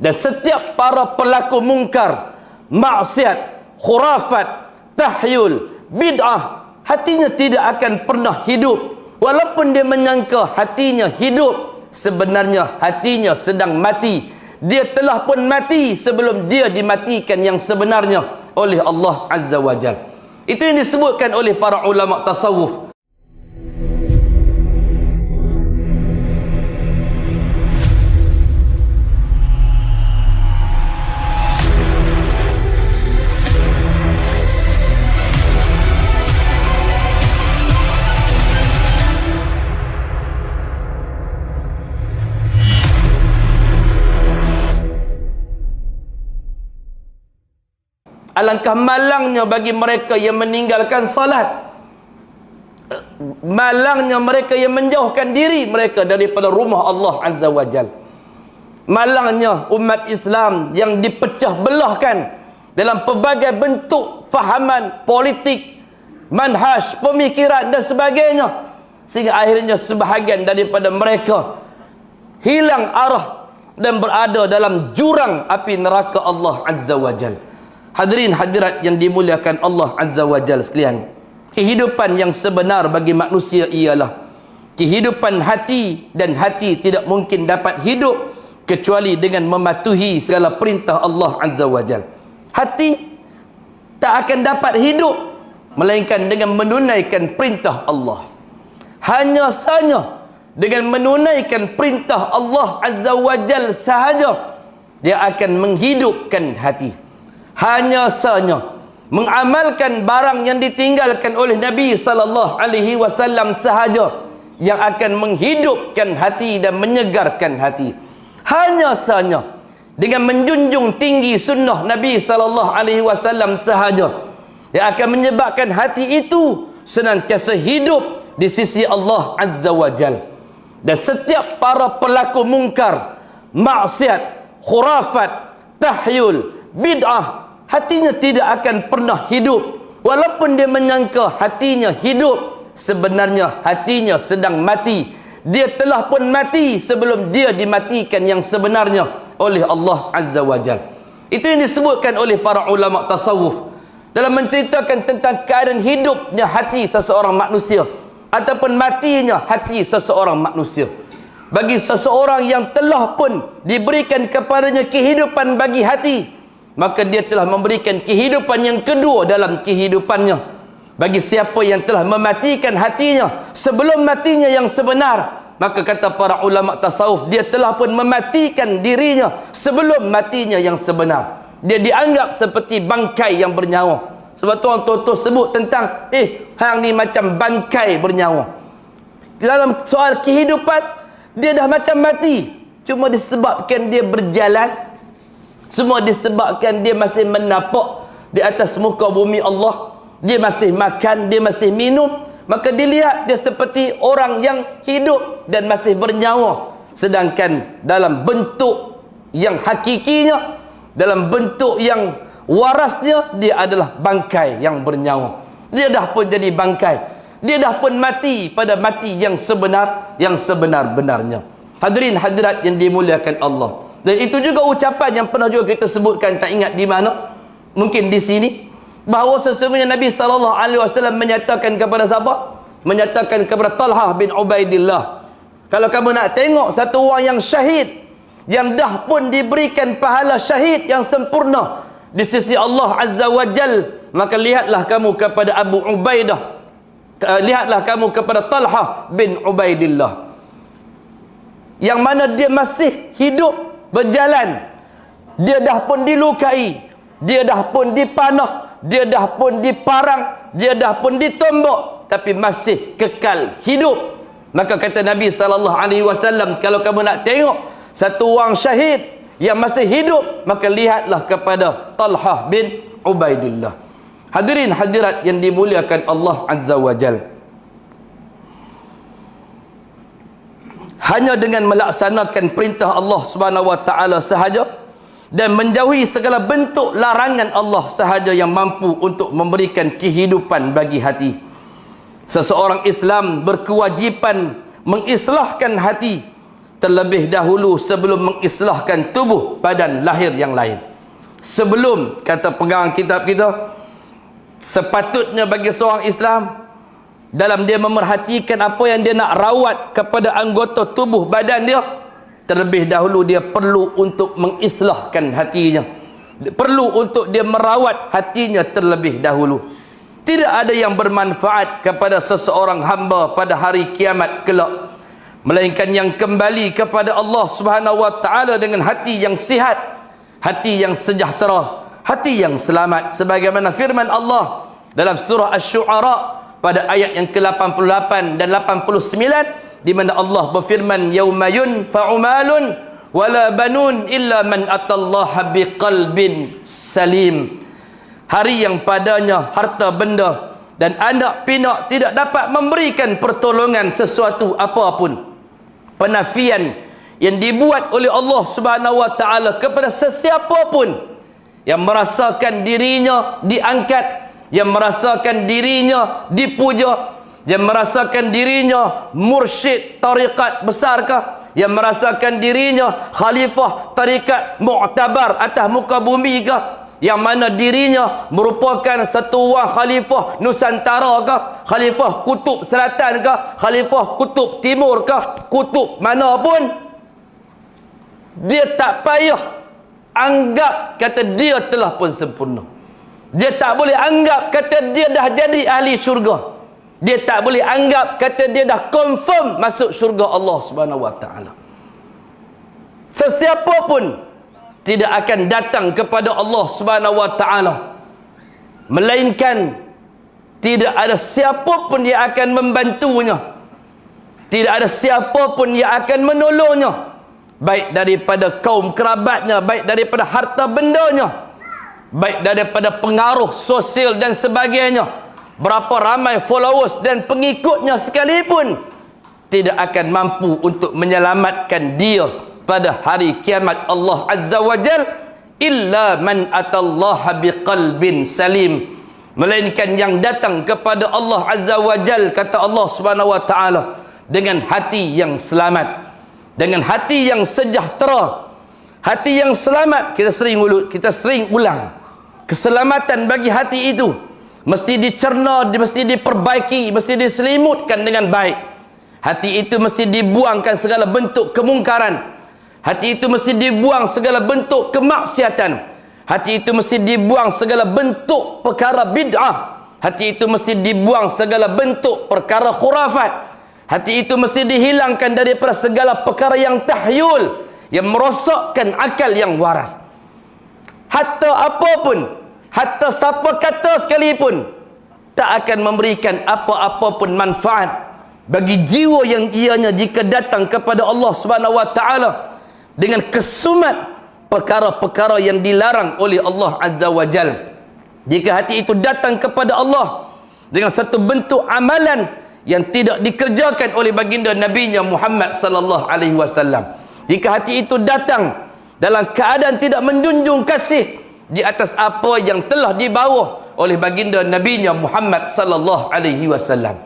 Dan setiap para pelaku mungkar, maksiat, khurafat, tahyul, bid'ah, hatinya tidak akan pernah hidup. Walaupun dia menyangka hatinya hidup, sebenarnya hatinya sedang mati. Dia telah pun mati sebelum dia dimatikan yang sebenarnya oleh Allah Azza wa Jalla. Itu yang disebutkan oleh para ulama tasawuf. Alangkah malangnya bagi mereka yang meninggalkan salat. Malangnya mereka yang menjauhkan diri mereka daripada rumah Allah Azza wa Jalla. Malangnya umat Islam yang dipecah belahkan dalam pelbagai bentuk fahaman politik, manhaj, pemikiran dan sebagainya, sehingga akhirnya sebahagian daripada mereka hilang arah dan berada dalam jurang api neraka Allah Azza wa Jalla. Hadirin hadirat yang dimuliakan Allah Azza wa Jalla sekalian, kehidupan yang sebenar bagi manusia ialah kehidupan hati, dan hati tidak mungkin dapat hidup kecuali dengan mematuhi segala perintah Allah Azza wa Jalla. Hati tak akan dapat hidup melainkan dengan menunaikan perintah Allah. Hanya saja dengan menunaikan perintah Allah Azza wa Jalla sahaja dia akan menghidupkan hati. Hanya saja mengamalkan barang yang ditinggalkan oleh Nabi sallallahu alaihi wasallam sahaja yang akan menghidupkan hati dan menyegarkan hati. Hanya saja dengan menjunjung tinggi sunnah Nabi sallallahu alaihi wasallam sahaja yang akan menyebabkan hati itu senantiasa hidup di sisi Allah Azza wa Jalla. Dan setiap para pelaku mungkar, maksiat, khurafat, tahyul, bid'ah, hatinya tidak akan pernah hidup. Walaupun dia menyangka hatinya hidup, sebenarnya hatinya sedang mati. Dia telah pun mati sebelum dia dimatikan yang sebenarnya oleh Allah Azza wa Jalla. Itu yang disebutkan oleh para ulama tasawuf dalam menceritakan tentang keadaan hidupnya hati seseorang manusia ataupun matinya hati seseorang manusia. Bagi seseorang yang telah pun diberikan kepadanya kehidupan bagi hati, maka dia telah memberikan kehidupan yang kedua dalam kehidupannya. Bagi siapa yang telah mematikan hatinya sebelum matinya yang sebenar, maka kata para ulama tasawuf, dia telah pun mematikan dirinya sebelum matinya yang sebenar. Dia dianggap seperti bangkai yang bernyawa. Sebab tu orang tua sebut tentang hang ni macam bangkai bernyawa. Dalam soal kehidupan, dia dah macam mati. Cuma disebabkan dia berjalan, semua disebabkan dia masih menapak di atas muka bumi Allah. Dia masih makan, dia masih minum, maka dilihat dia seperti orang yang hidup dan masih bernyawa. Sedangkan dalam bentuk yang hakikinya, dalam bentuk yang warasnya, dia adalah bangkai yang bernyawa. Dia dah pun jadi bangkai. Dia dah pun mati pada mati yang sebenar, yang sebenar-benarnya. Hadirin hadirat yang dimuliakan Allah. Dan itu juga ucapan yang pernah juga kita sebutkan, tak ingat di mana, mungkin di sini, bahawa sesungguhnya Nabi SAW menyatakan kepada siapa? Menyatakan kepada Talhah bin Ubaidillah, kalau kamu nak tengok satu orang yang syahid, yang dah pun diberikan pahala syahid yang sempurna di sisi Allah Azza wa Jal, maka lihatlah kamu kepada Abu Ubaidah, lihatlah kamu kepada Talhah bin Ubaidillah, yang mana dia masih hidup, berjalan. Dia dah pun dilukai, dia dah pun dipanah, dia dah pun diparang, dia dah pun ditombak, tapi masih kekal hidup. Maka kata Nabi SAW, kalau kamu nak tengok satu orang syahid yang masih hidup, maka lihatlah kepada Talhah bin Ubaidillah. Hadirin hadirat yang dimuliakan Allah Azza wa Jal, hanya dengan melaksanakan perintah Allah Subhanahu wa taala sahaja dan menjauhi segala bentuk larangan Allah sahaja yang mampu untuk memberikan kehidupan bagi hati. Seseorang Islam berkewajipan mengislahkan hati, terlebih dahulu sebelum mengislahkan tubuh badan lahir yang lain. Sebelum, kata pegang kitab kita, sepatutnya bagi seorang Islam dalam dia memerhatikan apa yang dia nak rawat kepada anggota tubuh badan dia, terlebih dahulu dia perlu untuk mengislahkan hatinya, perlu untuk dia merawat hatinya terlebih dahulu. Tidak ada yang bermanfaat kepada seseorang hamba pada hari kiamat kelak, melainkan yang kembali kepada Allah Subhanahu wa taala dengan hati yang sihat, hati yang sejahtera, hati yang selamat, sebagaimana firman Allah dalam surah Asy-Syu'ara pada ayat yang ke-88 dan 89, di mana Allah berfirman, yauma yunfa'u malun wala banun illa man atallaha biqalbin salim. Hari yang padanya harta benda dan anak pinak tidak dapat memberikan pertolongan sesuatu apapun. Penafian yang dibuat oleh Allah Subhanahu wa taala kepada sesiapa pun yang merasakan dirinya diangkat, yang merasakan dirinya dipuja, yang merasakan dirinya mursyid tarikat besarkah, yang merasakan dirinya khalifah tarikat mu'tabar atas muka bumi kah, yang mana dirinya merupakan satu orang khalifah Nusantara kah, khalifah kutub selatan kah, khalifah kutub timur kah, kutub mana pun, dia tak payah anggap kata dia telah pun sempurna. Dia tak boleh anggap kata dia dah jadi ahli syurga. Dia tak boleh anggap kata dia dah confirm masuk syurga Allah Subhanahu wa taala. Sesiapa pun tidak akan datang kepada Allah Subhanahu wa taala melainkan tidak ada siapa pun yang akan membantunya, tidak ada siapa pun yang akan menolongnya, baik daripada kaum kerabatnya, baik daripada harta bendanya, baik daripada pengaruh sosial dan sebagainya, berapa ramai followers dan pengikutnya sekalipun, tidak akan mampu untuk menyelamatkan dia pada hari kiamat Allah Azza wa Jal, illa man atallaha biqalbin salim, melainkan yang datang kepada Allah Azza wa Jal, kata Allah Subhanahu wa taala, dengan hati yang selamat, dengan hati yang sejahtera, hati yang selamat. Kita sering ulang, keselamatan bagi hati itu mesti dicerna, mesti diperbaiki, mesti diselimutkan dengan baik. Hati itu mesti dibuangkan segala bentuk kemungkaran. Hati itu mesti dibuang segala bentuk kemaksiatan. Hati itu mesti dibuang segala bentuk perkara bid'ah. Hati itu mesti dibuang segala bentuk perkara khurafat. Hati itu mesti dihilangkan daripada segala perkara yang tahyul, yang merosakkan akal yang waras. Hatta apapun, hatta siapa kata sekalipun, tak akan memberikan apa-apa pun manfaat bagi jiwa yang ianya jika datang kepada Allah Subhanahu wa taala dengan kesumat perkara-perkara yang dilarang oleh Allah Azza wa Jal. Jika hati itu datang kepada Allah dengan satu bentuk amalan yang tidak dikerjakan oleh baginda Nabi-Nya Muhammad sallallahu alaihi wasallam, jika hati itu datang dalam keadaan tidak menjunjung kasih di atas apa yang telah dibawa oleh baginda Nabi-Nya Muhammad sallallahu alaihi wasallam,